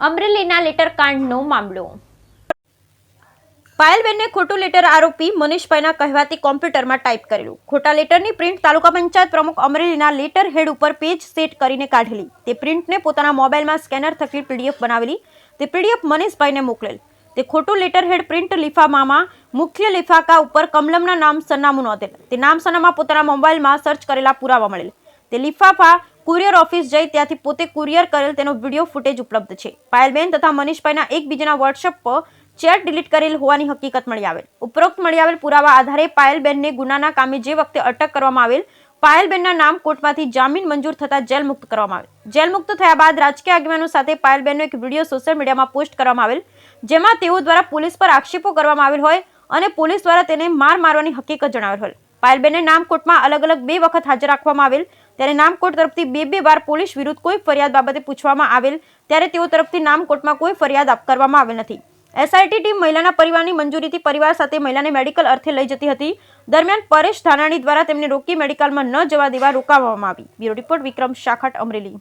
અમરેલીના લેટર કાંડનો મામલો. પાયલબેનને ખોટું લેટર આરોપી મનીષભાઈના કહેવાથી કોમ્પ્યુટરમાં ટાઈપ કરેલું. ખોટા લેટરની પ્રિન્ટ તાલુકા પંચાયત પ્રમુખ અમરેલીના લેટર હેડ ઉપર પેજ સેટ કરીને કાઢેલી. તે પ્રિન્ટને પોતાના મોબાઈલમાં સ્કેનર થકી પીડીએફ બનાવેલી. તે પીડીએફ મનીષભાઈને મોકલેલ. તે ખોટું લેટર હેડ પ્રિન્ટ લિફાફામાં મુખ્ય લિફાકા ઉપર કમલમના નામ સરનામું નોંધેલ. તે નામ સરનામા પોતાના મોબાઈલમાં સર્ચ કરેલા પુરાવા મળેલ. તે લિફાફા કુરિયર ઓફિસ જઈ ત્યાંથી પોતે કુરિયર કરેલ તેનો વિડીયો ફૂટેજ ઉપલબ્ધ છે. પાયલબેન તથા મનીષભાઈના એકબીજાના વોટ્સએપ પર ચેટ ડિલીટ કરેલ હોવાની હકીકત મળી આવેલ. ઉપરોક્ત મળી આવેલ પુરાવા આધારે પાયલબેનને ગુનાના કામે જે વખતે અટક કરવામાં આવેલ, પાયલબેનના નામ કોર્ટમાંથી જામીન મંજૂર થતા જેલ મુક્ત કરવામાં આવેલ. જેલ મુક્ત થયા બાદ રાજકીય આગેવાનો સાથે પાયલબેનનો એક વિડીયો સોશિયલ મીડિયામાં પોસ્ટ કરવામાં આવેલ, જેમાં તેઓ દ્વારા પોલીસ પર આક્ષેપો કરવામાં આવેલ હોય અને પોલીસ દ્વારા તેને મારવાની હકીકત જણાવેલ હોય. પાયલબેનને નામકોટમાં અલગ અલગ 2 વખત હાજર રાખવામાં આવેલ, ત્યારે નામકોટ તરફથી 2 વાર પોલીસ વિરુદ્ધ કોઈ ફરિયાદ બાબતે પૂછવામાં આવેલ, ત્યારે તેઓ તરફથી નામકોટમાં કોઈ ફરિયાદ કરવામાં આવેલ નથી. એસઆઈટી ટીમ મહિલાના પરિવારની મંજૂરીથી પરિવાર સાથે મહિલાને મેડિકલ અર્થે લઈ જતી હતી. દરમિયાન પરેશ ધાનાણી દ્વારા તેમને રોકી મેડિકલમાં ન જવા દેવા રોકવામાં આવી. બ્યુરો રિપોર્ટ વિક્રમ શાખટ, અમરેલી.